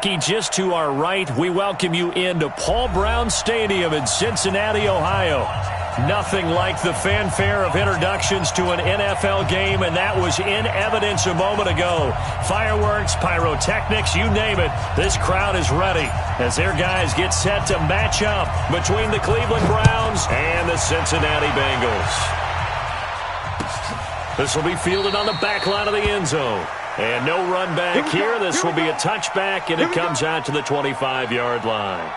Just to our right, we welcome you into Paul Brown Stadium in Cincinnati, Ohio. Nothing like the fanfare of introductions to an NFL game, and that was in evidence a moment ago. Fireworks, pyrotechnics, you name it. This crowd is ready as their guys get set to match up between the Cleveland Browns and the Cincinnati Bengals. This will be fielded on the back line of the end zone. And no run back here. This will be a touchback, and it comes out to the 25-yard line.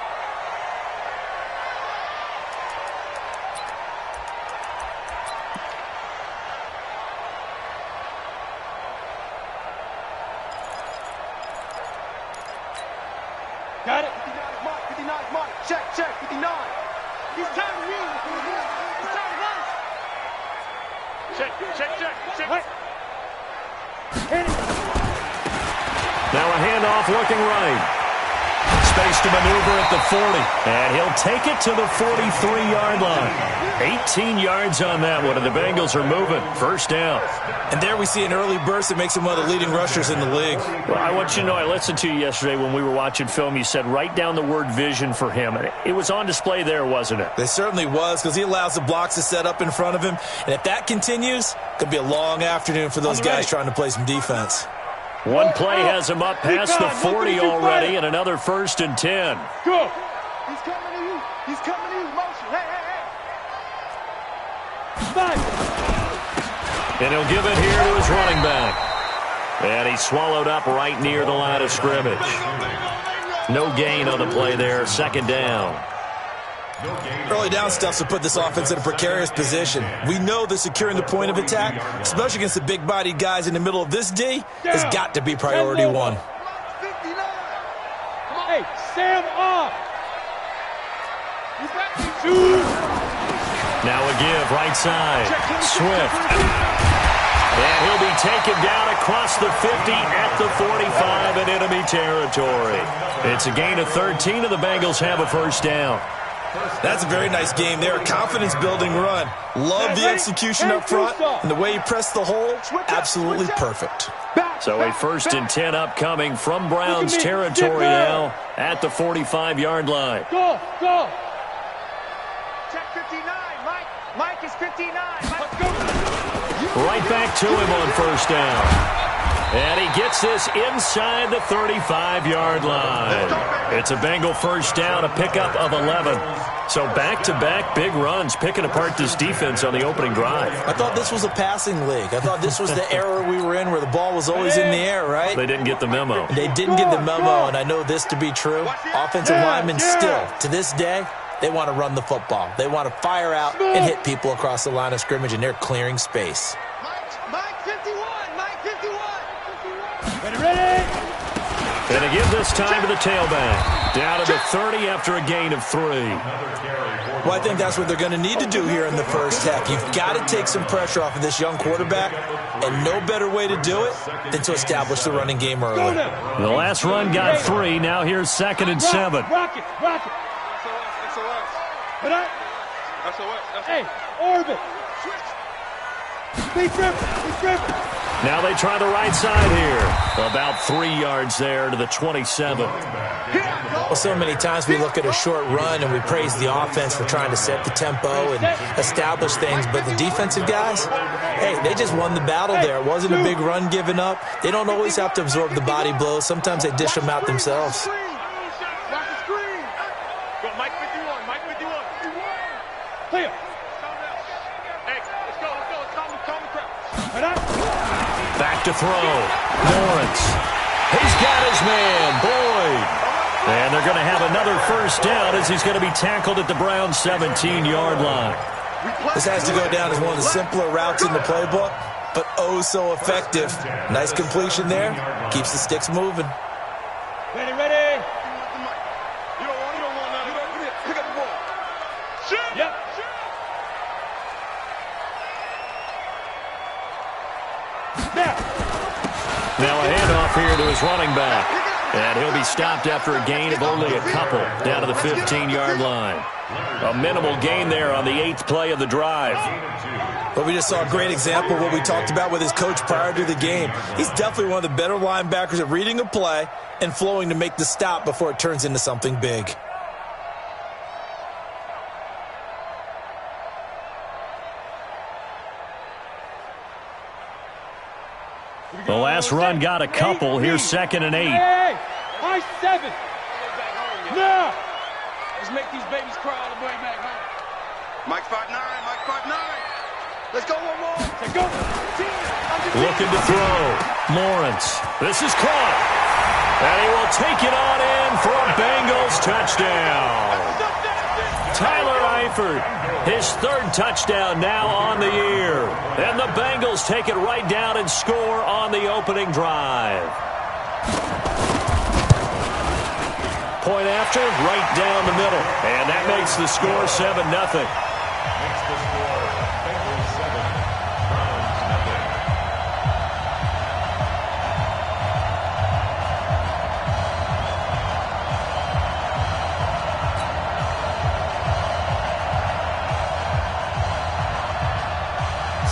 Got it. 59 mark. Check, 59. He's timing you. He's timing us. Check. Right. Now a handoff looking right. Space to maneuver at the 40. And he'll take it to the 43-yard line. 18 yards on that one, and the Bengals are moving. First down. And there we see an early burst that makes him one of the leading rushers in the league. Well, I want you to know, I listened to you yesterday when we were watching film. You said write down the word vision for him. It was on display there, wasn't it? It certainly was, because he allows the blocks to set up in front of him. And if that continues, it could be a long afternoon for those guys trying to play some defense. One play has him up past the 40 already, and another 1st and 10. Go. He's coming to you. He's coming to you. Motion. Hey. And he'll give it here to his running back. And he's swallowed up right near the line of scrimmage. No gain on the play there. Second down. Early down stuff to put this offense in a precarious position. We know that securing the point of attack, especially against the big-bodied guys in the middle of this D, has got to be priority one. Hey, Sam off. Now a give, right side. Swift. And he'll be taken down across the 50 at the 45 in enemy territory. It's a gain of 13, and the Bengals have a first down. That's a very nice game there. A confidence-building run. Love the execution up front, and the way he pressed the hole, absolutely perfect. So a 1st and 10 upcoming from Browns territory now at the 45-yard line. Go. Check 59. Mike is 59. Right back to him on first down. And he gets this inside the 35-yard line. It's a Bengal first down, a pickup of 11. So back-to-back big runs, picking apart this defense on the opening drive. I thought this was a passing league. I thought this was the era we were in where the ball was always in the air, right? They didn't get the memo. They didn't get the memo, and I know this to be true. Offensive linemen still, to this day, they want to run the football. They want to fire out and hit people across the line of scrimmage, and they're clearing space. Mike 51. Ready? And to give this time to the tailback. Down to the 30 after a gain of 3. Well, I think that's what they're going to need to do here in the first half. You've got to take some pressure off of this young quarterback, and no better way to do it than to establish the running game early. The last run got 3. Now here's 2nd and 7. Rock it. Hey, orbit. Be driven. Now they try the right side here. About 3 yards there to the 27. Well, so many times we look at a short run and we praise the offense for trying to set the tempo and establish things, but the defensive guys, hey, they just won the battle there. It wasn't a big run given up. They don't always have to absorb the body blows. Sometimes they dish them out themselves. Back to throw. Lawrence. He's got his man, Boyd. And they're going to have another first down as he's going to be tackled at the Browns' 17-yard line. This has to go down as one of the simpler routes in the playbook, but oh so effective. Nice completion there. Keeps the sticks moving. Ready. You don't want that. Pick up the ball. Shoot. Yep. Now a handoff here to his running back. And he'll be stopped after a gain of only a couple down to the 15-yard line. A minimal gain there on the 8th play of the drive. But we just saw a great example of what we talked about with his coach prior to the game. He's definitely one of the better linebackers at reading a play and flowing to make the stop before it turns into something big. The last run got a couple. Here's 2nd and 8. Hey, my 7. No. Let's make these babies cry all the way back home. Mike 5'9", Mike 5'9". Let's go one more. Say go. Looking to throw. Lawrence. This is caught. And he will take it on in for a Bengals touchdown. Tyler Eifert, his 3rd touchdown now on the year. And the Bengals take it right down and score on the opening drive. Point after, right down the middle. And that makes the score 7-0.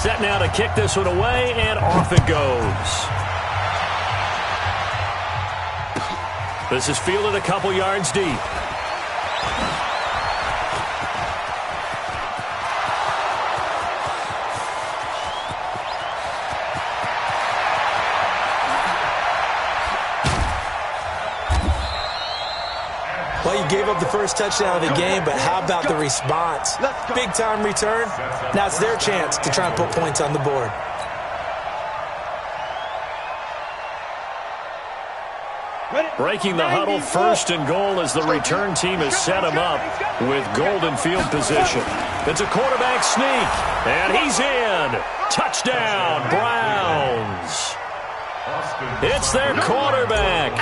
Set now to kick this one away, and off it goes. This is fielded a couple yards deep. Well, you gave up the first touchdown of the game, but how about the response? Big-time return. Now it's their chance to try and put points on the board. Breaking the huddle, 1st and goal as the return team has set him up with golden field position. It's a quarterback sneak, and he's in. Touchdown, Browns. It's their quarterback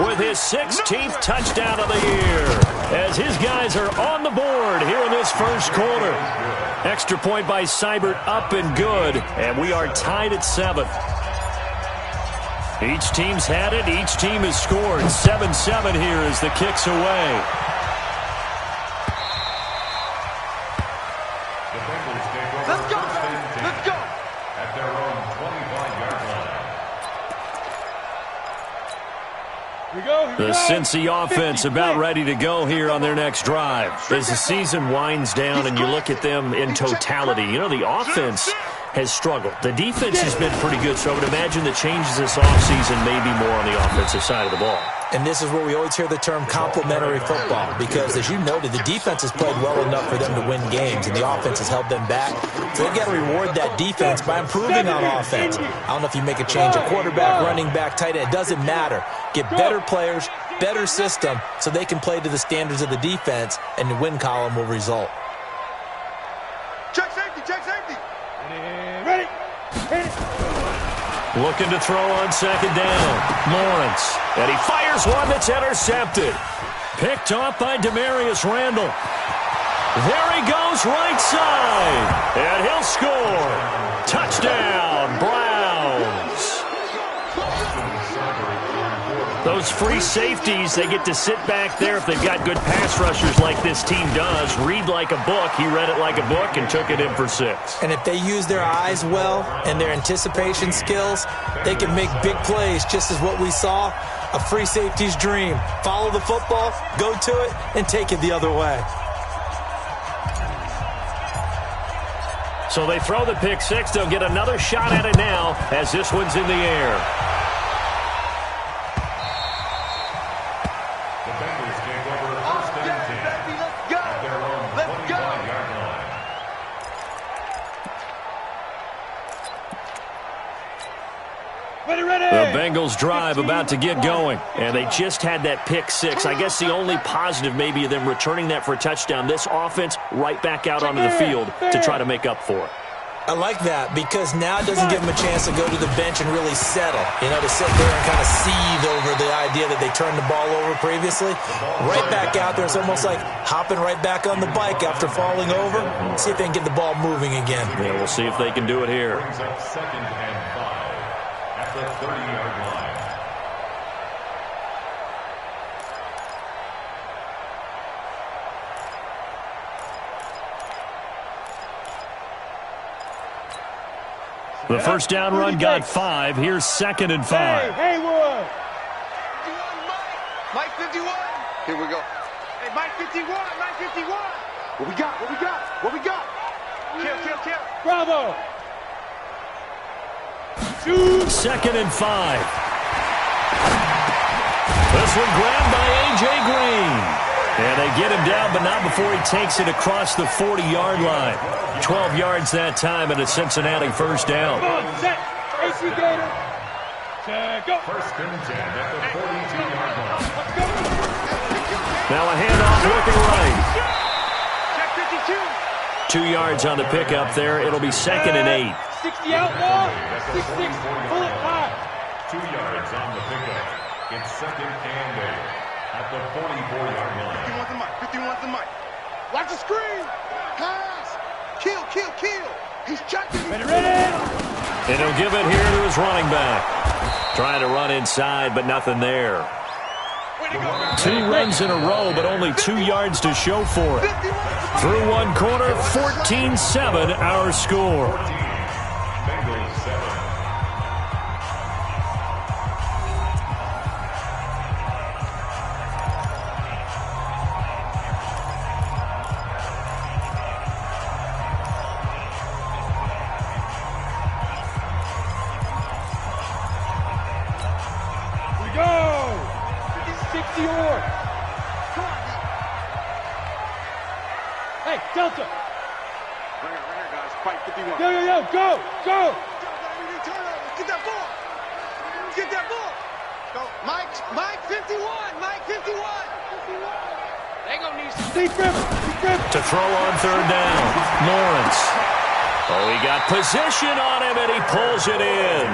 with his 16th touchdown of the year as his guys are on the board here in this first quarter. Extra point by Seibert, up and good, and we are tied at 7. Each team's had it. Each team has scored. 7-7 here as the kick's away. Let's go. Let's go. At their own 25-yard line. The Cincy offense about ready to go here on their next drive. As the season winds down and you look at them in totality, you know, the offense has struggled. The defense has been pretty good, so I would imagine the changes this offseason may be more on the offensive side of the ball. And this is where we always hear the term complementary football, because as you noted, the defense has played well enough for them to win games, and the offense has held them back. So they've got to reward that defense by improving on offense. I don't know if you make a change at quarterback, running back, tight end. It doesn't matter. Get better players, better system, so they can play to the standards of the defense, and the win column will result. Check safety, check safety. Ready. Looking to throw on 2nd down. Lawrence. And he fires one that's intercepted. Picked off by Demarius Randall. There he goes, right side. And he'll score. Touchdown, Browns. Those free safeties, they get to sit back there if they've got good pass rushers like this team does. Read like a book. He read it like a book and took it in for 6. And if they use their eyes well and their anticipation skills, they can make big plays, just as what we saw, a free safety's dream. Follow the football, go to it, and take it the other way. So they throw the pick 6. They'll get another shot at it now as this one's in the air. The Bengals drive about to get going, and they just had that pick 6. I guess the only positive maybe of them returning that for a touchdown. This offense right back out onto the field to try to make up for it. I like that, because now it doesn't give them a chance to go to the bench and really settle, you know, to sit there and kind of seethe over the idea that they turned the ball over previously. Right back out there, it's almost like hopping right back on the bike after falling over. See if they can get the ball moving again. Yeah, we'll see if they can do it here. Brings up 2nd and 5 at the 30-yard line. The first down run got 5. Here's 2nd and 5. Hey, Haywood. 51, Mike 51. Here we go. Hey, Mike 51, Mike 51. What we got? What we got? What we got? Kill. Bravo. 2nd and 5. This one grabbed by A.J. Green. And they get him down, but not before he takes it across the 40-yard line. 12 yards that time and a Cincinnati first down. Come on, set. AC Gator. Check up. First and 10 at the 42-yard line. Let's go. Now a handoff looking right. Check 52. 2 yards on the pickup there. It'll be 2nd and 8. 60 outlaw. 6-6. Pull it high. 2 yards on the pickup. It's 2nd and 8 at the 44-yard line. 51's the mic. 51's the mic. Watch the screen. Pass. Kill. He's checking. Ready. And he'll give it here to his running back. Trying to run inside, but nothing there. 2 runs in a row, but only 2 yards to show for it. Through one quarter, 14-7 our score. Bengals 7. Hey, Delta. Right here, guys. Fight 51. Yo, go. Get that ball. Go. Mike 51. Mike 51. They gonna need some deep grip. To throw on 3rd down. Lawrence. Oh, he got position on him, and he pulls it in.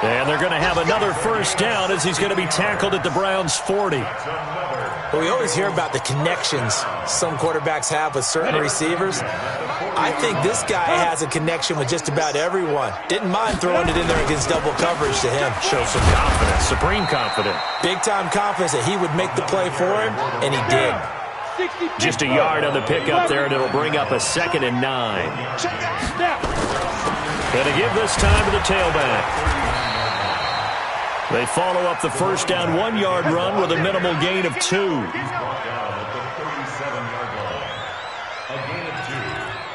And they're going to have another first down as he's going to be tackled at the Browns' 40. But we always hear about the connections some quarterbacks have with certain receivers. I think this guy has a connection with just about everyone. Didn't mind throwing it in there against double coverage to him. Shows some confidence, supreme confidence. Big-time confidence that he would make the play for him, and he did. Just a yard on the pickup there, and it'll bring up a 2nd and 9. Going to give this time to the tailback. They follow up the first down 1-yard run with a minimal gain of 2. Brought down at the 37-yard line. A gain of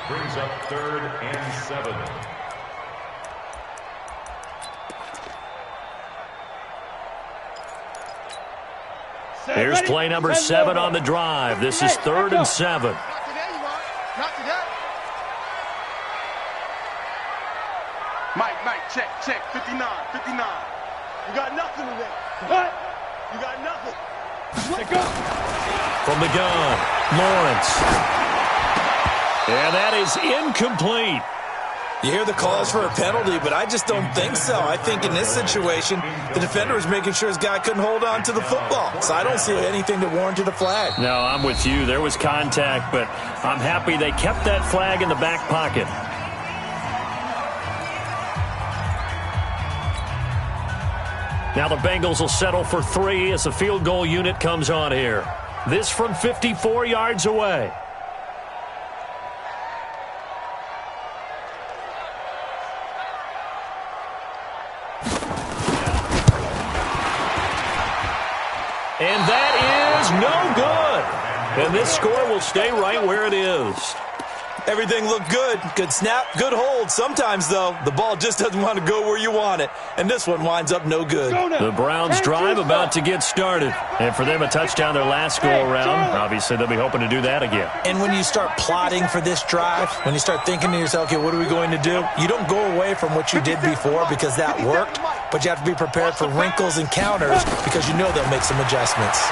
2 brings up 3rd and 7. Here's play number 7 on the drive. This is 3rd and 7. Not today. Mike, check. 59. You got nothing today. What? You got nothing. Let go. From the gun, Lawrence. And that is incomplete. You hear the calls for a penalty, but I just don't think so. I think in this situation, the defender was making sure his guy couldn't hold on to the football. So I don't see anything that warranted a flag. No, I'm with you. There was contact, but I'm happy they kept that flag in the back pocket. Now the Bengals will settle for 3 as the field goal unit comes on here. This from 54 yards away. And that is no good. And this score will stay right where it is. Everything looked good. Good snap, good hold. Sometimes, though, the ball just doesn't want to go where you want it. And this one winds up no good. The Browns drive about to get started. And for them, a touchdown their last go-around. Obviously, they'll be hoping to do that again. And when you start plotting for this drive, when you start thinking to yourself, okay, what are we going to do? You don't go away from what you did before because that worked. But you have to be prepared for wrinkles and counters because you know they'll make some adjustments.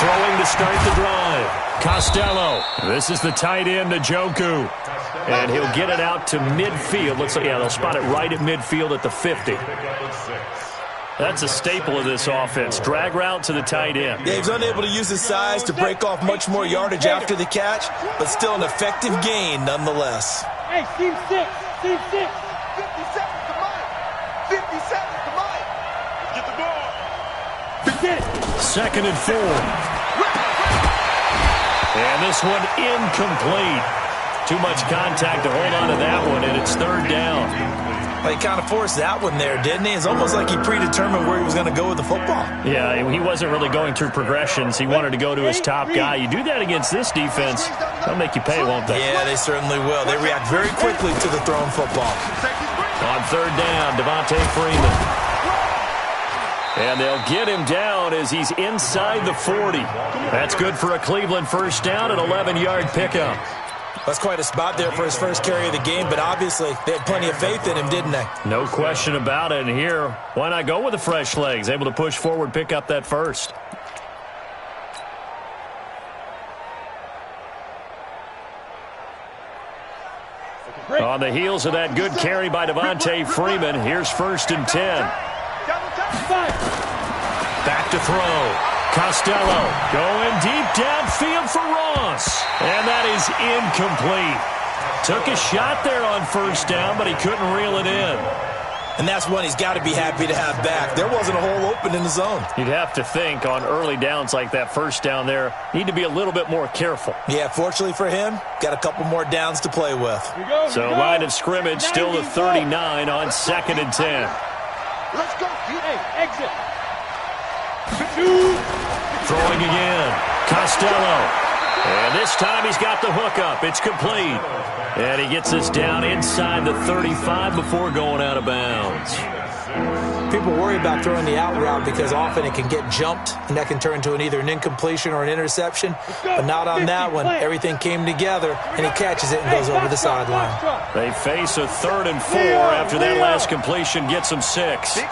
Throwing to start the drive. Costello. This is the tight end, Njoku. And he'll get it out to midfield. Looks like, yeah, they'll spot it right at midfield at the 50. That's a staple of this offense. Drag route to the tight end. Yeah, he's unable to use his size to break off much more yardage after the catch, but still an effective gain nonetheless. Hey, team 6. 50 seconds to Mike. 50 seconds to Mike. Get the ball. Get it. 2nd and 4. And this one incomplete. Too much contact to hold on to that one, and it's 3rd down. Well, he kind of forced that one there, didn't he? It's almost like he predetermined where he was going to go with the football. Yeah, he wasn't really going through progressions. He wanted to go to his top guy. You do that against this defense, they'll make you pay, won't they? Yeah, they certainly will. They react very quickly to the thrown football. On third down, Devontae Freeman. And they'll get him down as he's inside the 40. That's good for a Cleveland first down, an 11-yard pickup. That's quite a spot there for his first carry of the game, but obviously they had plenty of faith in him, didn't they? No question about it. And here, why not go with the fresh legs? Able to push forward, pick up that first. On the heels of that good carry by Devontae Freeman, here's 1st and 10. Back to throw. Costello going deep downfield for Ross. And that is incomplete. Took a shot there on first down, but he couldn't reel it in. And that's one he's got to be happy to have back. There wasn't a hole open in the zone. You'd have to think on early downs like that first down there, need to be a little bit more careful. Yeah, fortunately for him, got a couple more downs to play with. So line of scrimmage still the 39 on 2nd and 10. Let's go. Hey, exit. Throwing again. Costello. And this time he's got the hook up. It's complete. And he gets this down inside the 35 before going out of bounds. People worry about throwing the out route because often it can get jumped, and that can turn to either an incompletion or an interception. But not on that one. Everything came together, and he catches it and goes over the sideline. They face a 3rd and 4 after that last completion gets them 6. Hey.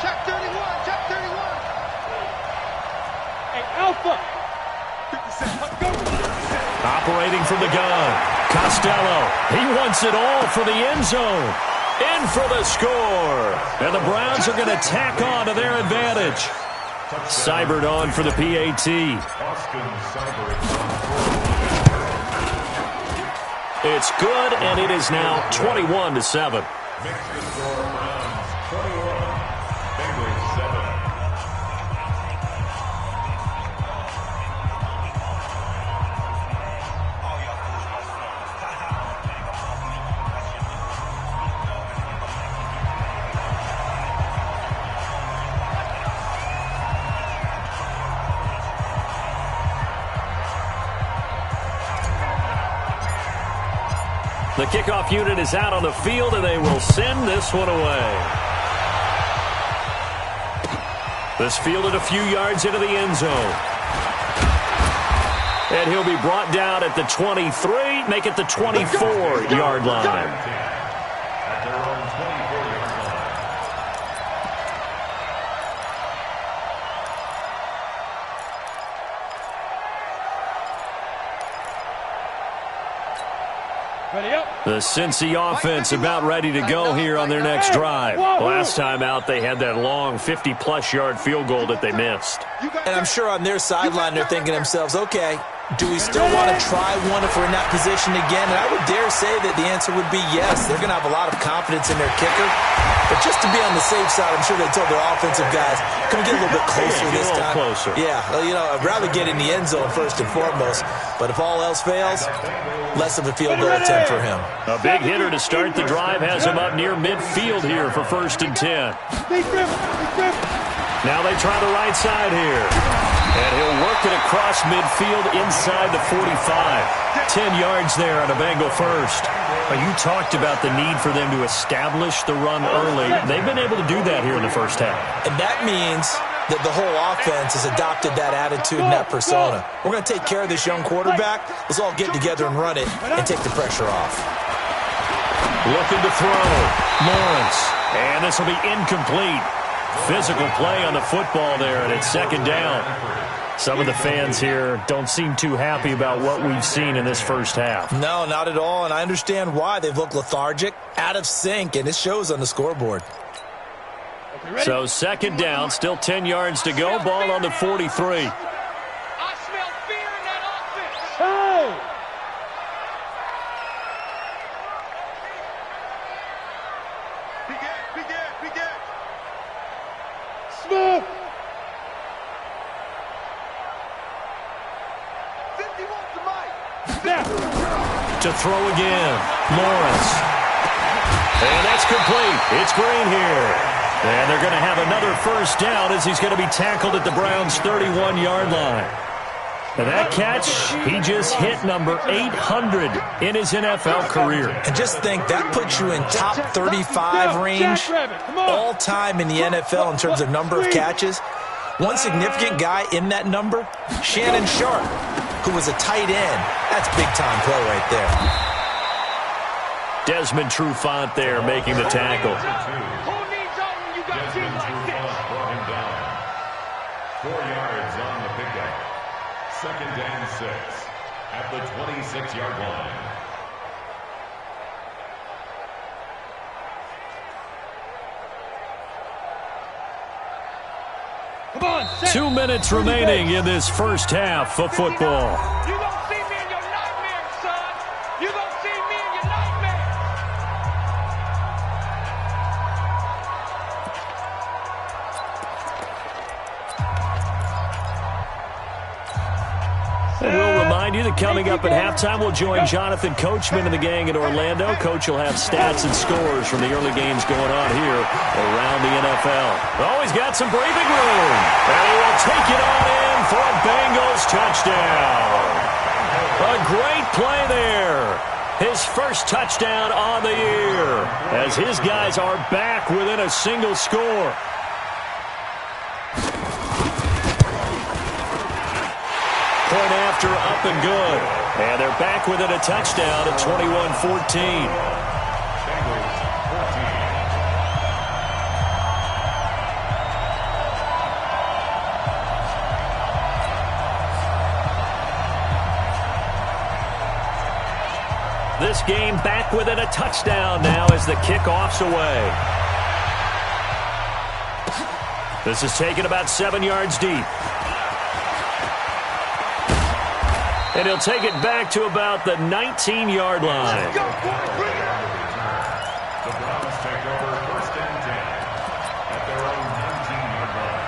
Check 31. Hey, Alpha. Operating from the gun. Costello. He wants it all for the end zone. In for the score. And the Browns are going to tack on to their advantage. Seibert on for the PAT. It's good, and it is now 21-7. The kickoff unit is out on the field, and they will send this one away. This fielded a few yards into the end zone. And he'll be brought down at the 23, make it the 24-yard line. The Cincy offense about ready to go here on their next drive. Last time out, they had that long 50-plus yard field goal that they missed. And I'm sure on their sideline, they're thinking to themselves, okay, do we still want to try one if we're in that position again? And I would dare say that the answer would be yes. They're going to have a lot of confidence in their kicker. But just to be on the safe side, I'm sure they told their offensive guys, can we get a little bit closer this time? Closer. Yeah, well, I'd rather get in the end zone first and foremost. But if all else fails, less of a field goal attempt for him. A big hitter to start the drive has him up near midfield here for 1st and 10. Now they try the right side here. And he'll work it across midfield inside the 45. 10 yards there on a Bengal first. You talked about the need for them to establish the run early. They've been able to do that here in the first half. And that means that the whole offense has adopted that attitude and that persona. We're going to take care of this young quarterback. Let's all get together and run it and take the pressure off. Looking to throw. Lawrence. And this will be incomplete. Physical play on the football there, and it's 2nd down. Some of the fans here don't seem too happy about what we've seen in this first half. No, not at all, and I understand why. They've looked lethargic, out of sync, and it shows on the scoreboard. So 2nd down, still 10 yards to go. Ball on the 43. I smell fear in that offense. Hey! Begin. Smith! 51 to Mike. To throw again. Lawrence. And that's complete. It's Green here. And they're going to have another first down as he's going to be tackled at the Browns' 31-yard line. And that catch, he just hit number 800 in his NFL career. And just think, that puts you in top 35 range all time in the NFL in terms of number of catches. One significant guy in that number, Shannon Sharp, who was a tight end. That's big-time play right there. Desmond Trufant there making the tackle. Desmond Trufant brought him down. 4 yards on the pickup. 2nd and 6 at the 26-yard line. Come on, 2 minutes remaining in this first half of football. You gonna see me in your nightmares, son. You gonna see me in your nightmares. And we'll remind you that coming up at halftime, we'll join Jonathan Coachman and the gang in Orlando. Coach will have stats and scores from the early games going on here around the NFL. Oh, he's got some breathing room. And he will take it on in for a Bengals touchdown. A great play there. His first touchdown on the year as his guys are back within a single score. Point after, up and good. And they're back within a touchdown at 21-14. This game back within a touchdown now as the kickoff's away. This is taken about 7 yards deep. And he'll take it back to about the 19-yard line. The Browns take over 1st and 10 at their own 19-yard line.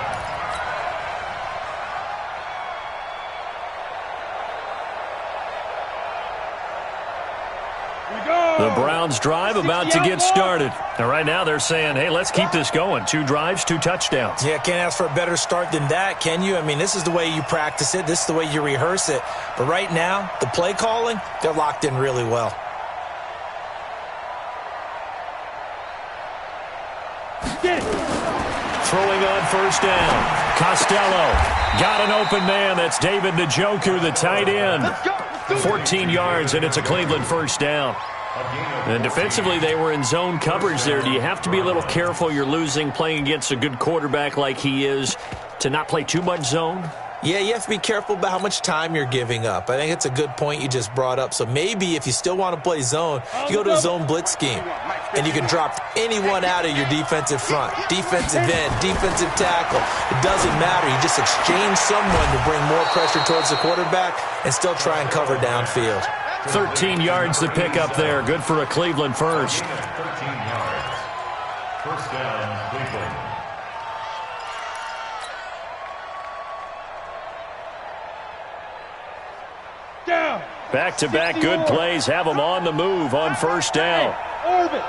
The Browns drive about to get started. And right now they're saying, hey, let's keep this going. 2 drives, 2 touchdowns. Yeah, can't ask for a better start than that, can you? I mean, this is the way you practice it. This is the way you rehearse it. But right now, the play calling, they're locked in really well. Throwing on first down. Costello got an open man. That's David Njoku, the tight end. 14 yards, and it's a Cleveland first down. And defensively, they were in zone coverage there. Do you have to be a little careful? You're losing, playing against a good quarterback like he is, to not play too much zone? Yeah, you have to be careful about how much time you're giving up. I think it's a good point you just brought up. So maybe if you still want to play zone, you go to a zone blitz scheme. And you can drop anyone out of your defensive front, defensive end, defensive tackle. It doesn't matter. You just exchange someone to bring more pressure towards the quarterback and still try and cover downfield. 13 yards to pick up there. Good for a Cleveland first. 13 yards. First down, Cleveland. Down. Back-to-back good plays have them on the move on first down. Orbit.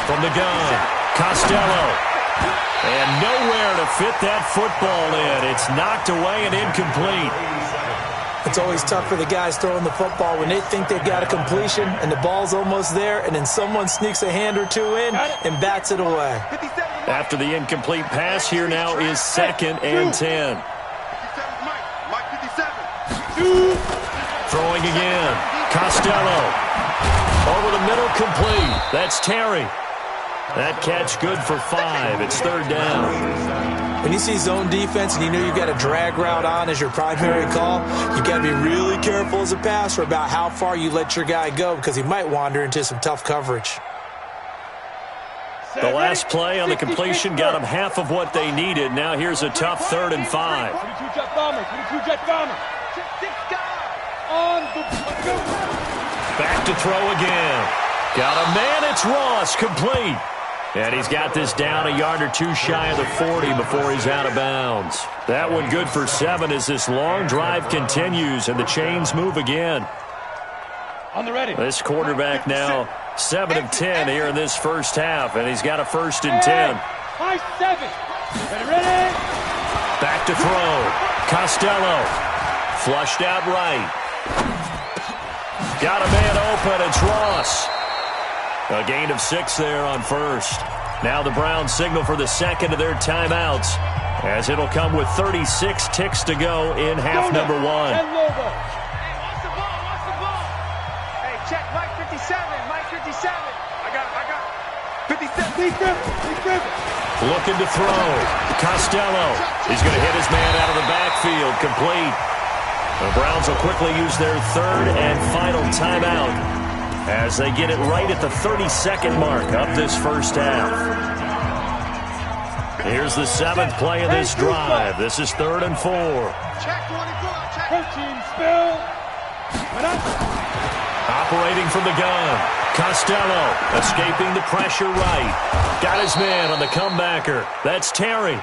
From the gun, Costello. And nowhere to fit that football in. It's knocked away and incomplete. It's always tough for the guys throwing the football when they think they've got a completion and the ball's almost there, and then someone sneaks a hand or two in and bats it away. After the incomplete pass, here now is 2nd and 10. Throwing again. Costello. Over the middle, complete. That's Terry. That catch good for 5. It's 3rd down. When you see zone defense and you know you've got a drag route on as your primary call, you got to be really careful as a passer about how far you let your guy go because he might wander into some tough coverage. The last play on the completion got them half of what they needed. Now here's a tough 3rd and 5. 22 jet bomber. 22 jet bomber. On the back to throw again. Got a man. It's Ross, complete. And he's got this down a yard or two shy of the 40 before he's out of bounds. That one good for 7 as this long drive continues and the chains move again. On the ready. This quarterback now 7 of 10 here in this first half, and he's got a 1st and 10. High 7. Ready. Back to throw. Costello. Flushed out right. Got a man open. It's Ross. A gain of 6 there on 1st. Now the Browns signal for the 2nd of their timeouts, as it'll come with 36 ticks to go in half number 1. Hey, watch the ball. Hey, check Mike 57. Mike 57. I got it. 57. Looking to throw. Costello. He's going to hit his man out of the backfield. Complete. The Browns will quickly use their 3rd and final timeout as they get it right at the 32nd mark of this first half. Here's the 7th play of this drive. This is 3rd and 4. Check 24. Check. 13 spill. Operating from the gun. Costello escaping the pressure right. Got his man on the comebacker. That's Terry.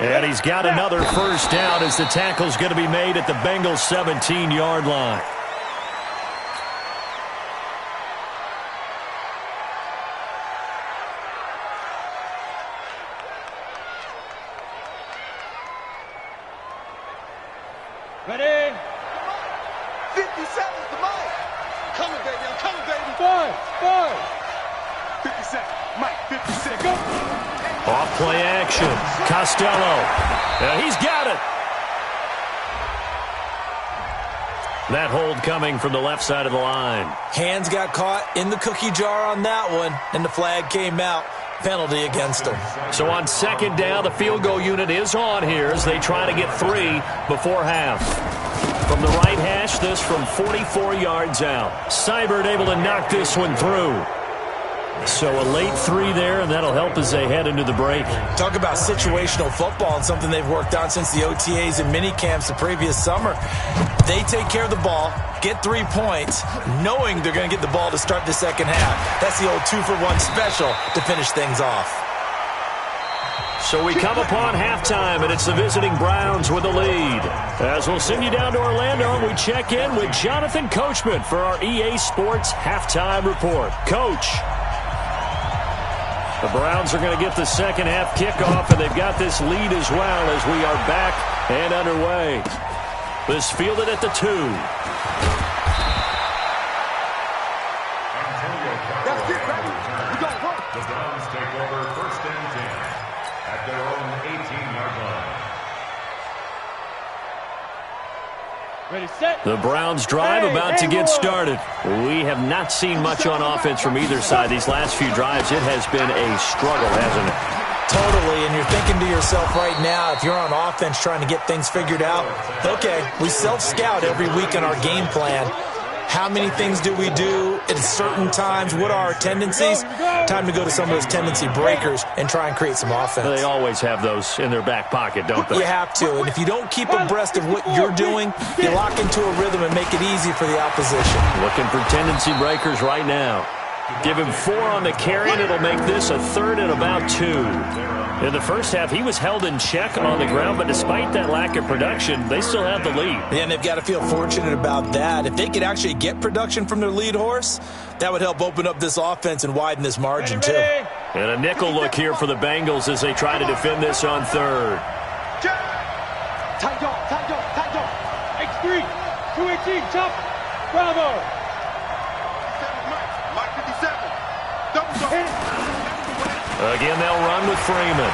And he's got another 1st down as the tackle's going to be made at the Bengals' 17-yard line. Ready? 57 to Mike. Coming, baby. I'm coming, baby. 5. 57. Mike, 56. Go. Off play action. Costello. He's got it. That hold coming from the left side of the line. Hands got caught in the cookie jar on that one, and the flag came out. Penalty against him. So on 2nd down, the field goal unit is on here as they try to get 3 before half. From the right hash, this from 44 yards out. Seibert able to knock this one through. So a late 3 there, and that'll help as they head into the break. Talk about situational football and something they've worked on since the OTAs and mini camps the previous summer. They take care of the ball, get 3 points, knowing they're going to get the ball to start the second half. That's the old 2-for-1 special to finish things off. So we come upon halftime, and it's the visiting Browns with the lead. As we'll send you down to Orlando, and we check in with Jonathan Coachman for our EA Sports Halftime Report. Coach. The Browns are going to get the second half kickoff, and they've got this lead as well as we are back and underway. This fielded at the 2. That's it, baby. We got to work. The Browns take over 1st and 10 at their own 18-yard line. Ready, set. The Browns drive about to get started. We have not seen much on offense from either side these last few drives. It has been a struggle, hasn't it? Totally, and you're thinking to yourself right now, if you're on offense trying to get things figured out, okay, we self-scout every week in our game plan. How many things do we do at certain times? What are our tendencies? Time to go to some of those tendency breakers and try and create some offense. They always have those in their back pocket, don't they? You have to, and if you don't keep abreast of what you're doing, you lock into a rhythm and make it easy for the opposition. Looking for tendency breakers right now. Give him 4 on the carry, and it'll make this a 3rd and about 2. In the first half, he was held in check on the ground, but despite that lack of production, they still have the lead. And they've got to feel fortunate about that. If they could actually get production from their lead horse, that would help open up this offense and widen this margin, too. And a nickel look here for the Bengals as they try to defend this on 3rd. Tight dog. X3, 218, chop. Bravo. Mike 57. Double dog. Again, they'll run with Freeman.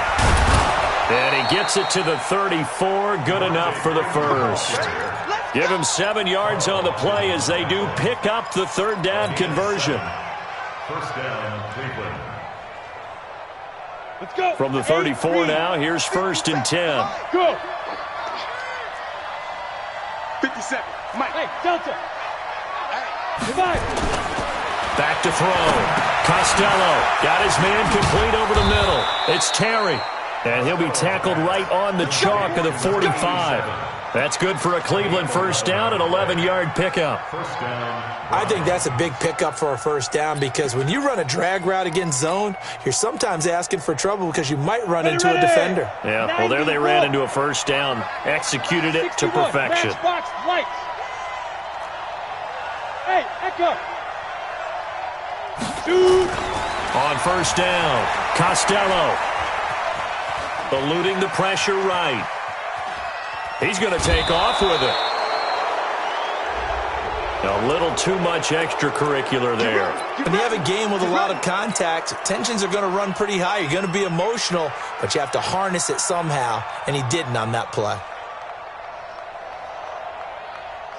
And he gets it to the 34. Good enough for the 1st. Give him 7 yards on the play as they do pick up the 3rd down conversion. 1st down, Cleveland. Let's go. From the 34 now, here's 1st and 10. Go. 57. Mike. Hey, Delta. Hey. Back to throw. Costello got his man complete over the middle. It's Terry. And he'll be tackled right on the chalk of the 45. That's good for a Cleveland 1st down, an 11-yard pickup. I think that's a big pickup for a 1st down because when you run a drag route against zone, you're sometimes asking for trouble because you might run into a defender. Yeah, well, there they ran into a 1st down, executed it to perfection. Hey, Echo. Shoot. On first down, Costello. Eluding the pressure right. He's going to take off with it. A little too much extracurricular there. When you have a game with a lot of contact, tensions are going to run pretty high. You're going to be emotional, but you have to harness it somehow, and he didn't on that play.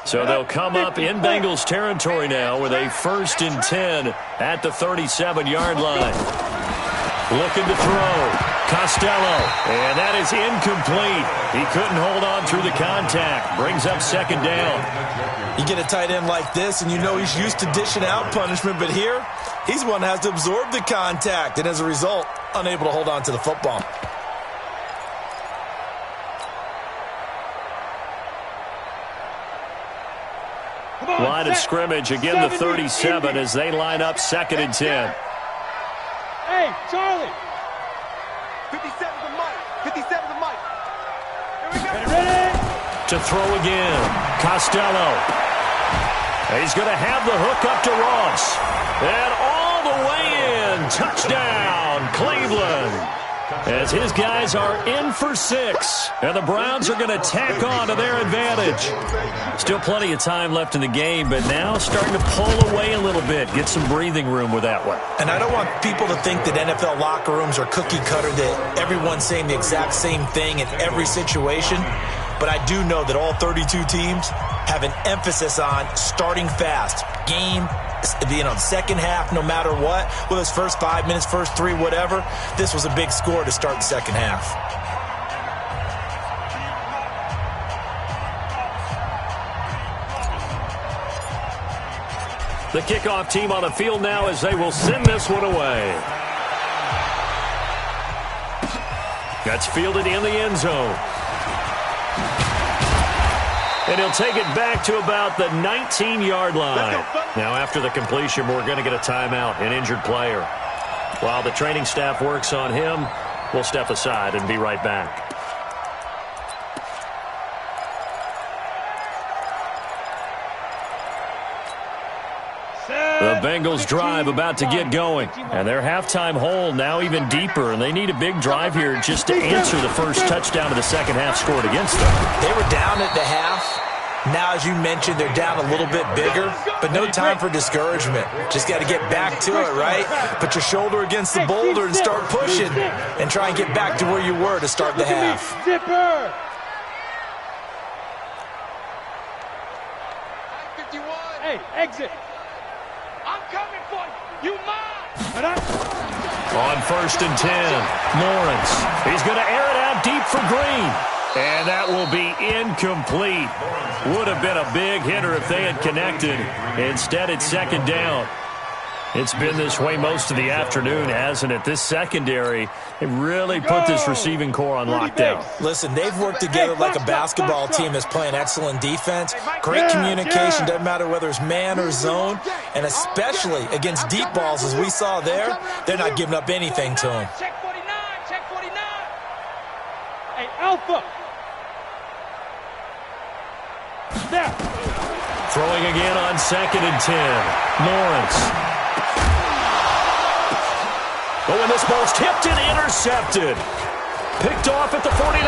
So they'll come up in Bengals territory now with a 1st and 10 at the 37-yard line. Looking to throw. Costello. And that is incomplete. He couldn't hold on through the contact. Brings up 2nd down. You get a tight end like this, and you know he's used to dishing out punishment, but here, he's one that has to absorb the contact, and as a result, unable to hold on to the football. Line of scrimmage, again the 37 as they line up 2nd and 10. Hey, Charlie. 57 to Mike. 57 to Mike. Here we go. Ready? To throw again. Costello. He's going to have the hook up to Ross. And all the way in. Touchdown, Cleveland. As his guys are in for 6. And the Browns are going to tack on to their advantage. Still plenty of time left in the game, but now starting to pull away a little bit. Get some breathing room with that one. And I don't want people to think that NFL locker rooms are cookie cutter, that everyone's saying the exact same thing in every situation. But I do know that all 32 teams have an emphasis on starting fast. Game, the second half, no matter what, whether it's first 5 minutes, first 3, whatever. This was a big score to start the second half. The kickoff team on the field now as they will send this one away. That's fielded in the end zone. And he'll take it back to about the 19-yard line. Now, after the completion, we're going to get a timeout, an injured player. While the training staff works on him, we'll step aside and be right back. The Bengals drive about to get going, and their halftime hole now even deeper, and they need a big drive here just to answer the first touchdown of the second half scored against them. They were down at the half. Now, as you mentioned, they're down a little bit bigger, but no time for discouragement. Just got to get back to it, right? Put your shoulder against the boulder and start pushing, and try and get back to where you were to start the half. Zipper. 51. Hey, exit. I'm coming for you. You mine. On 1st and 10, Lawrence. He's going to air it out deep for Green. And that will be incomplete. Would have been a big hitter if they had connected. Instead, it's 2nd down. It's been this way most of the afternoon, hasn't it? This secondary, it really put this receiving core on lockdown. Listen, they've worked together like a basketball team that's playing excellent defense. Great communication, doesn't matter whether it's man or zone. And especially against deep balls, as we saw there, they're not giving up anything to them. Check 49. Check 49. Hey, Alpha. There. Throwing again on 2nd and 10. Lawrence. Oh, and this ball's tipped and intercepted. Picked off at the 49.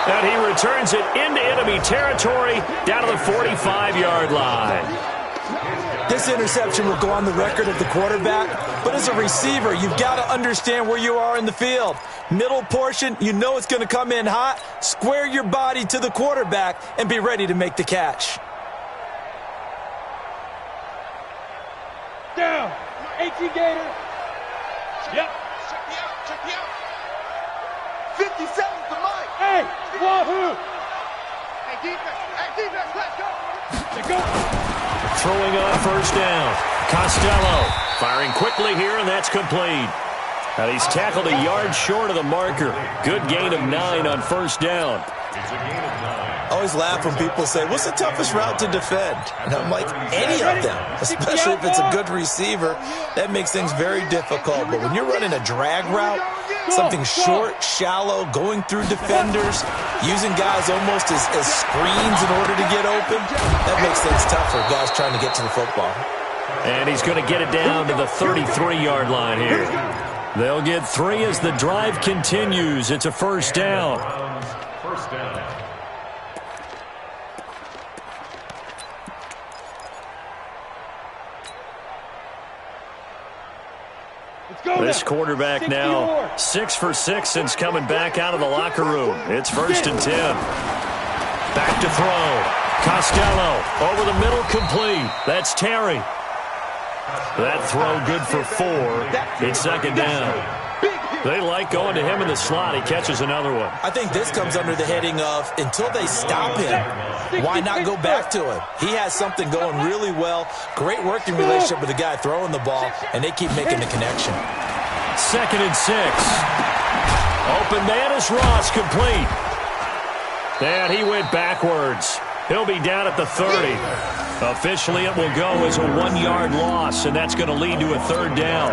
And he returns it into enemy territory down to the 45-yard line. This interception will go on the record of the quarterback, but as a receiver, you've got to understand where you are in the field. Middle portion, you know it's going to come in hot. Square your body to the quarterback and be ready to make the catch. Down. 18 Gator. Yep. Check me out. Check me out. 57 to Mike. Hey, Wahoo. Hey, defense, let's go. Let's go. Throwing on 1st down. Costello firing quickly here, and that's complete. And he's tackled a yard short of the marker. Good gain of 9 on 1st down. It's a gain of 9. I always laugh when people say, what's the toughest route to defend? And I'm like, any of them, especially if it's a good receiver. That makes things very difficult. But when you're running a drag route, something short, shallow, going through defenders, using guys almost as screens in order to get open, that makes things tough for guys trying to get to the football. And he's going to get it down to the 33-yard line here. They'll get 3 as the drive continues. It's a first down. First down. This quarterback now 6 for 6 since coming back out of the locker room. It's 1st and 10. Back to throw. Costello over the middle, complete. That's Terry. That throw good for 4. It's 2nd down. They like going to him in the slot. He catches another one. I think this comes under the heading of until they stop him, why not go back to him? He has something going really well. Great working relationship with the guy throwing the ball, and they keep making the connection. 2nd and 6. Open man is Ross, complete. And he went backwards. He'll be down at the 30. Officially, it will go as a 1-yard loss, and that's going to lead to a 3rd down.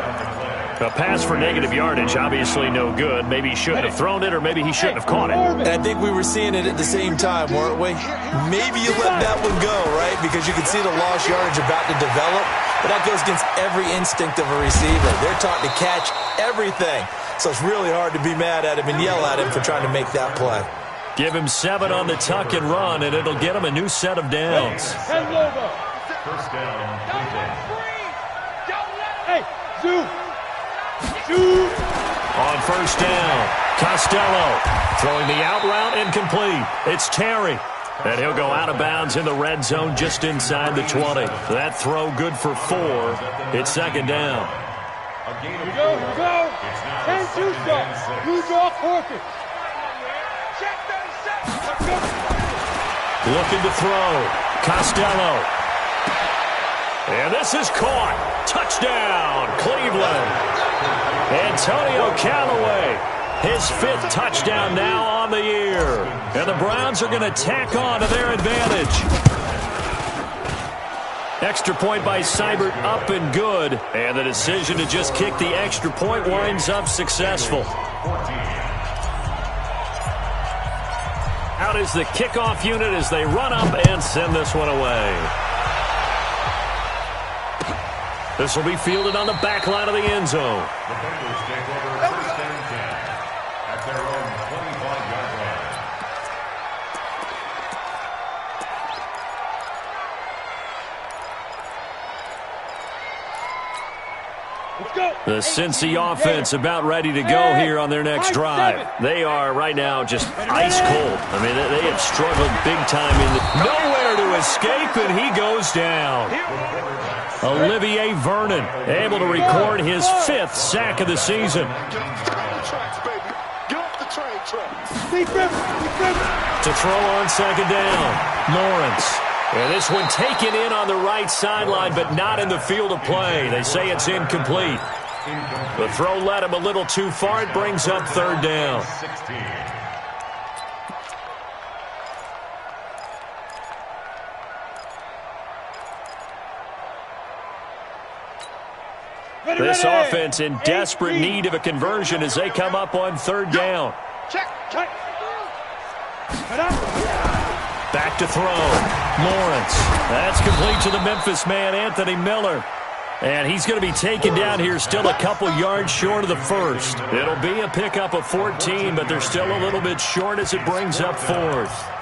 A pass for negative yardage, obviously no good. Maybe he shouldn't have thrown it, or maybe he shouldn't have caught it. And I think we were seeing it at the same time, weren't we? Maybe you let that one go, right? Because you can see the lost yardage about to develop. But that goes against every instinct of a receiver. They're taught to catch everything. So it's really hard to be mad at him and yell at him for trying to make that play. Give him 7 on the tuck and run, and it'll get him a new set of downs. First down. Hey, Zoo. On 1st down, Costello throwing the out route, incomplete. It's Terry. And he'll go out of bounds in the red zone just inside the 20. That throw good for 4. It's 2nd down. Go. 10-2 stop. Use off forfeit. Looking to throw. Costello. And this is caught. Touchdown, Cleveland. Antonio Callaway, his 5th touchdown now on the year. And the Browns are going to tack on to their advantage. Extra point by Seibert, up and good. And the decision to just kick the extra point winds up successful. Out is the kickoff unit as they run up and send this one away. This will be fielded on the back line of the end zone. The Bengals take over 1st and 10 at their own 25-yard line. The Cincy offense about ready to go here on their next drive. They are right now just ice cold. I mean, they have struggled big time in the nowhere to escape, and he goes down. Olivier Vernon able to record his 5th sack of the season. Get off the train tracks, baby. Get off the train tracks. To throw on 2nd down, Lawrence. And this one taken in on the right sideline, but not in the field of play. They say it's incomplete. The throw led him a little too far. It brings up 3rd down. 16. This offense in desperate need of a conversion as they come up on 3rd down. Check. Back to throw. Lawrence. That's complete to the Memphis man, Anthony Miller. And he's going to be taken down here still a couple yards short of the 1st. It'll be a pickup of 14, but they're still a little bit short as it brings up 4th.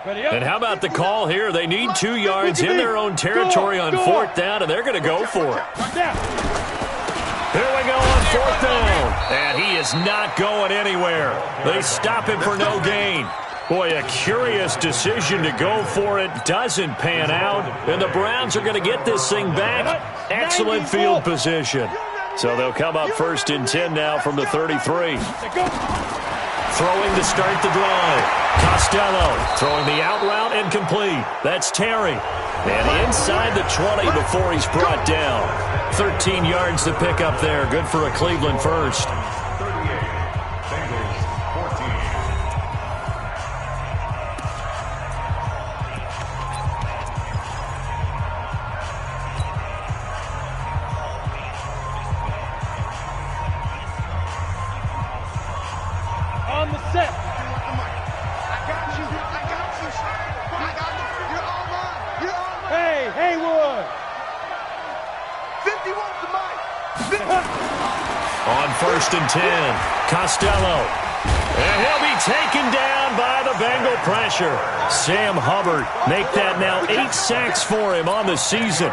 And how about the call here? They need 2 yards in their own territory on 4th down, and they're going to go for it. Here we go on 4th down. And he is not going anywhere. They stop him for no gain. Boy, a curious decision to go for it. Doesn't pan out. And the Browns are going to get this thing back. Excellent field position. So they'll come up 1st and 10 now from the 33. Throwing to start the drive. Costello throwing the out route incomplete. That's Terry. And inside the 20 before he's brought down. 13 yards to pick up there. Good for a Cleveland first. On the set. Hey, Haywood. 51 to Mike. On 1st and 10, Costello. And he'll be taken down by the Bengal pressure. Sam Hubbard make that now 8 sacks for him on the season.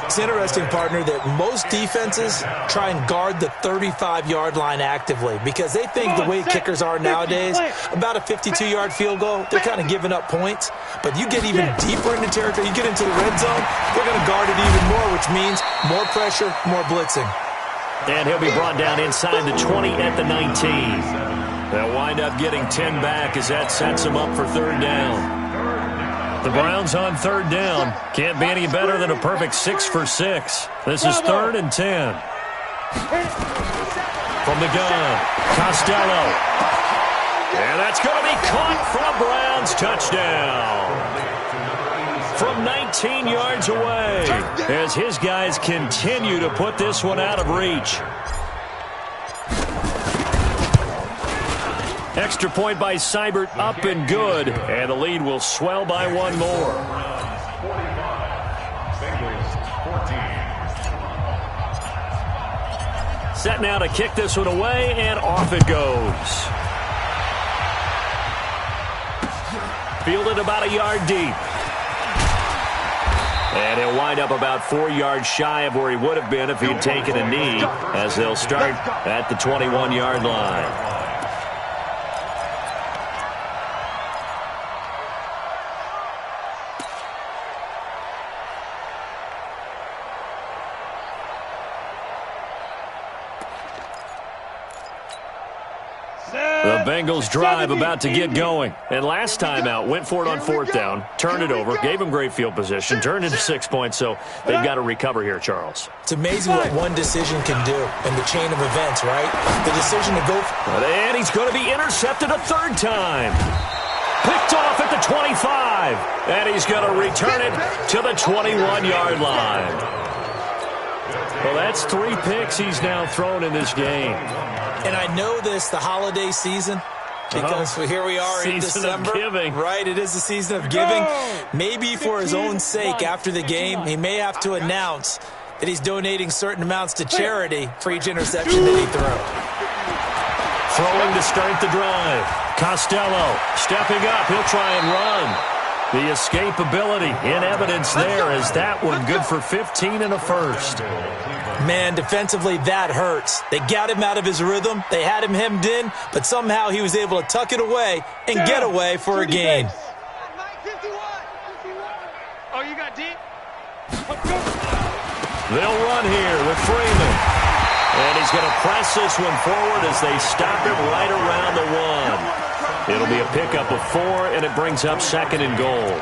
It's interesting, partner, that most defenses try and guard the 35-yard line actively because they think the way kickers are nowadays, about a 52-yard field goal, they're kind of giving up points. But you get even deeper into territory, you get into the red zone, they're going to guard it even more, which means more pressure, more blitzing. And he'll be brought down inside the 20 at the 19. They'll wind up getting 10 back as that sets them up for 3rd down. The Browns on 3rd down. Can't be any better than a perfect 6 for 6. This is 3rd and 10. From the gun, Costello. And that's going to be caught for a Browns touchdown. From 19 yards away as his guys continue to put this one out of reach. Extra point by Seibert, up and good, and the lead will swell by one more. Set now to kick this one away, and off it goes. Fielded about a yard deep. And he'll wind up about 4 yards shy of where he would have been if he'd taken a knee, as they'll start at the 21-yard line. The Bengals drive about to get going. And last time out, went for it on 4th down, turned it over, gave them great field position, turned into 6 points, so they've got to recover here, Charles. It's amazing what one decision can do in the chain of events, right? The decision to go. And he's going to be intercepted a 3rd time. Picked off at the 25. And he's going to return it to the 21-yard line. Well, that's 3 picks he's now thrown in this game. And I know this, the holiday season, because here we are in December. Giving. Right, it is the season of giving. Maybe for his own sake, after the game, he may have to announce that he's donating certain amounts to charity for each interception that he threw. Throwing to start the drive. Costello stepping up. He'll try and run. The escapability in evidence there as that one good for 15 and a first. Man, defensively, that hurts. They got him out of his rhythm. They had him hemmed in, but somehow he was able to tuck it away and get away for a gain. Oh, you got deep? They'll run here with Freeman. And he's going to press this one forward as they stop it right around the 1. It'll be a pickup of 4, and it brings up 2nd and goal.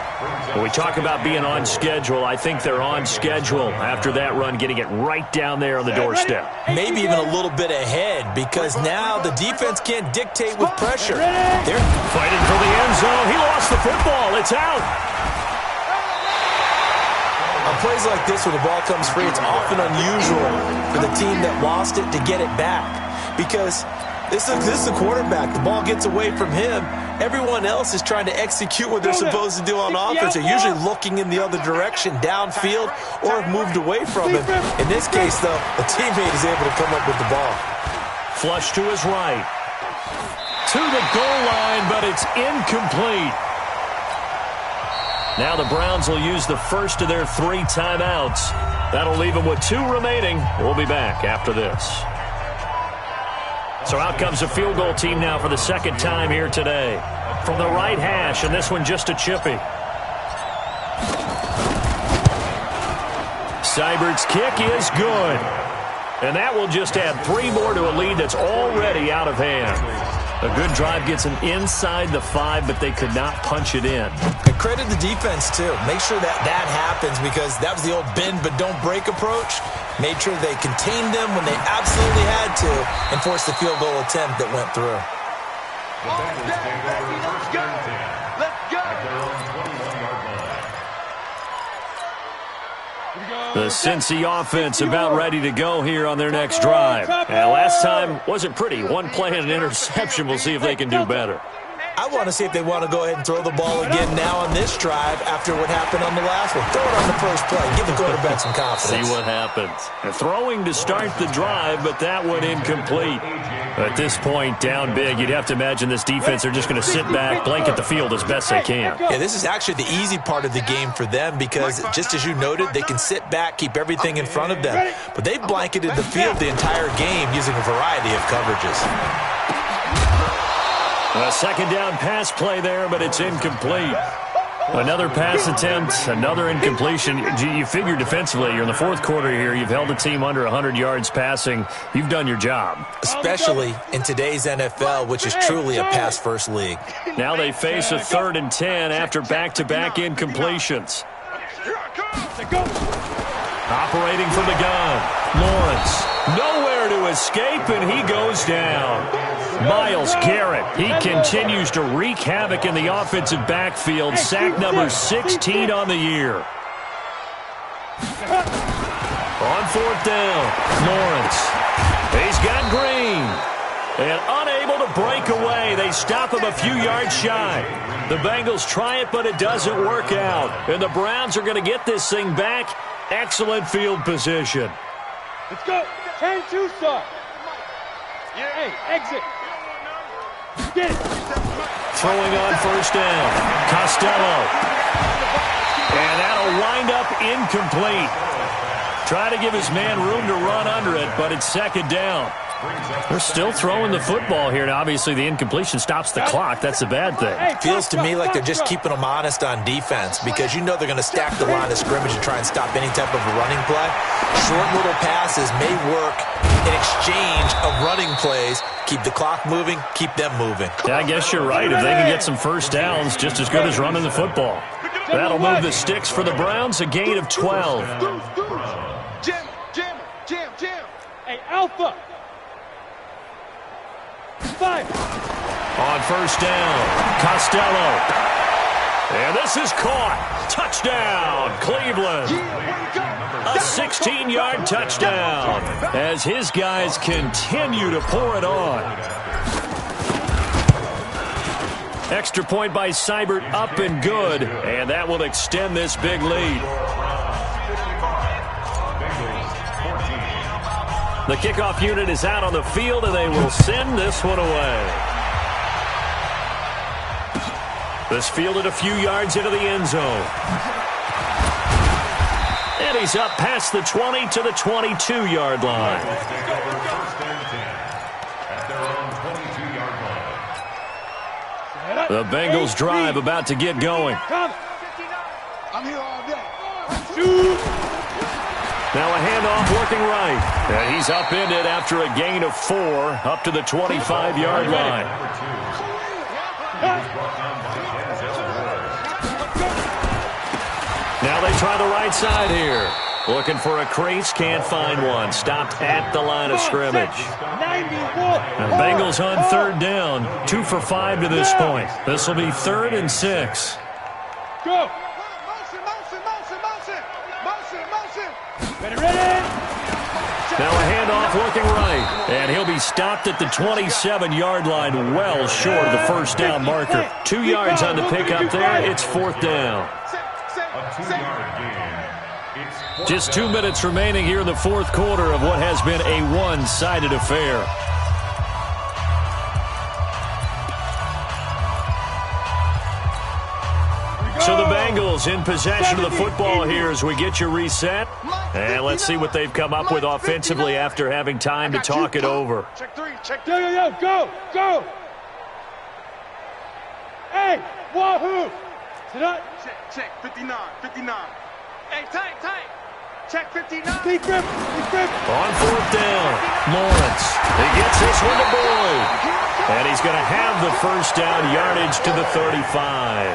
When we talk about being on schedule, I think they're on schedule after that run, getting it right down there on the doorstep. Maybe even a little bit ahead, because now the defense can't dictate with pressure. They're fighting for the end zone. He lost the football. It's out. On plays like this where the ball comes free, it's often unusual for the team that lost it to get it back, because this is the quarterback. The ball gets away from him. Everyone else is trying to execute what they're supposed to do on offense. They're usually looking in the other direction, downfield, or have moved away from him. In this case, though, a teammate is able to come up with the ball. Flush to his right. To the goal line, but it's incomplete. Now the Browns will use the first of their 3 timeouts. That'll leave them with 2 remaining. We'll be back after this. So out comes a field goal team now for the 2nd time here today. From the right hash, and this one just a chippy. Seibert's kick is good. And that will just add 3 more to a lead that's already out of hand. A good drive gets them inside the 5, but they could not punch it in. And credit the defense, too. Make sure that happens, because that was the old bend but don't break approach. Made sure they contained them when they absolutely had to and forced the field goal attempt that went through. Let's go. Let's go. The Cincy offense about ready to go here on their next drive. And last time wasn't pretty. One play and an interception. We'll see if they can do better. I want to see if they want to go ahead and throw the ball again now on this drive after what happened on the last one. Throw it on the first play. Give the quarterback some confidence. See what happens. And throwing to start the drive, but that one incomplete. At this point, down big, you'd have to imagine this defense are just going to sit back, blanket the field as best they can. Yeah, this is actually the easy part of the game for them because, just as you noted, they can sit back, keep everything in front of them. But they've blanketed the field the entire game using a variety of coverages. A second down pass play there, but it's incomplete. Another pass attempt, another incompletion. You figure defensively, you're in the fourth quarter here. You've held a team under 100 yards passing. You've done your job. Especially in today's NFL, which is truly a pass-first league. Now they face a 3rd and 10 after back-to-back incompletions. Operating from the gun, Lawrence. Nowhere to escape, and he goes down. Myles Garrett, he continues to wreak havoc in the offensive backfield. Sack number 16 on the year. On 4th down, Lawrence. He's got Green. And unable to break away. They stop him a few yards shy. The Bengals try it, but it doesn't work out. And the Browns are going to get this thing back. Excellent field position. Let's go. 10-2 start. Hey, exit. Get it. Throwing on 1st down. Costello. And that'll wind up incomplete. Try to give his man room to run under it, but it's 2nd down. They're still throwing the football here. Now, obviously, the incompletion stops the clock. That's a bad thing. Feels to me like they're just keeping them honest on defense because you know they're going to stack the line of scrimmage and try and stop any type of a running play. Short little passes may work in exchange of running plays. Keep the clock moving, keep them moving. Yeah, I guess you're right. If they can get some first downs, just as good as running the football. That'll move the sticks for the Browns, a gain of 12. Jam. Hey, Alpha. 5. On 1st down, Costello. And this is caught. Touchdown, Cleveland. A 16-yard touchdown as his guys continue to pour it on. Extra point by Seibert, up and good. And that will extend this big lead. The kickoff unit is out on the field, and they will send this one away. This fielded a few yards into the end zone. And he's up past the 20 to the 22-yard line. The Bengals drive about to get going. I'm here all day. Now a handoff working right. And he's upended after a gain of 4 up to the 25-yard line. Now they try the right side here. Looking for a crease, can't find one. Stopped at the line of scrimmage. The Bengals on 3rd down. 2 for 5 to this point. This will be 3rd and 6. Go. Ready. Now a handoff looking right. And he'll be stopped at the 27-yard line, well short of the first down marker. 2 yards on the pickup there. It's 4th down. Just 2 minutes remaining here in the fourth quarter of what has been a one-sided affair. So the Bengals in possession of the football here as we get you reset. And let's see what they've come up with offensively after having time to talk it over. Check 3, check 3. Go. Hey, wahoo. Sit up. Check, 59. Hey, Tank. Check 59. Deep grip. On fourth down, Lawrence. He gets this one to Boyd. And he's going to have the first down yardage to the 35.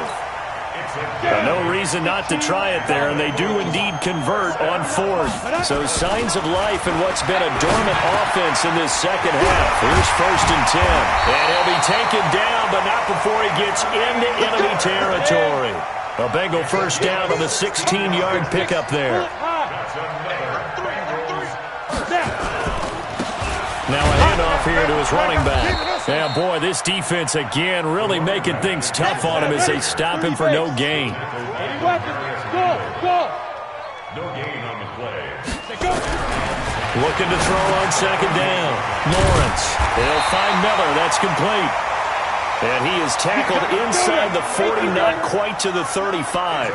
No reason not to try it there, and they do indeed convert on fourth. So signs of life in what's been a dormant offense in this second half. Here's first and 10. And he'll be taken down, but not before he gets into enemy territory. A Bengal first down on the 16-yard pickup there. Now a handoff here to his running back. Yeah, boy, this defense again really making things tough on him as they stop him for no gain. Go. No gain on the play. Looking to throw on second down. Lawrence. They'll find Miller. That's complete. And he is tackled inside the 40, not quite to the 35.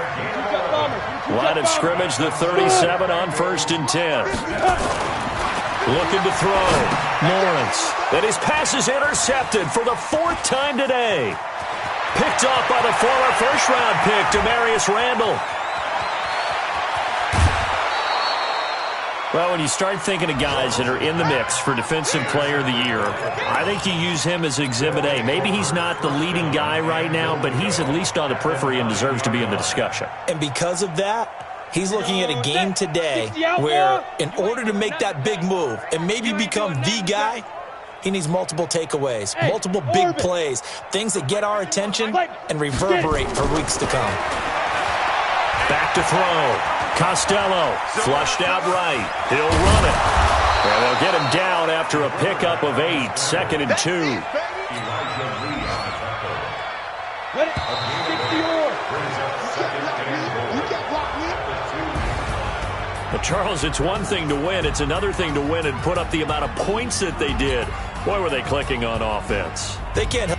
Line of scrimmage, the 37 on first and 10. Looking to throw. Lawrence. And his pass is intercepted for the fourth time today. Picked off by the former first-round pick, Demarius Randall. Well, when you start thinking of guys that are in the mix for Defensive Player of the Year, I think you use him as Exhibit A. Maybe he's not the leading guy right now, but he's at least on the periphery and deserves to be in the discussion. And because of that, he's looking at a game today where in order to make that big move and maybe become the guy, he needs multiple takeaways, multiple big plays, things that get our attention and reverberate for weeks to come. Back to throw. Costello flushed out right. He'll run it. And they'll get him down after a pickup of 8. Second and 2. But Charles, it's one thing to win. It's another thing to win and put up the amount of points that they did. Boy, were they clicking on offense. They can't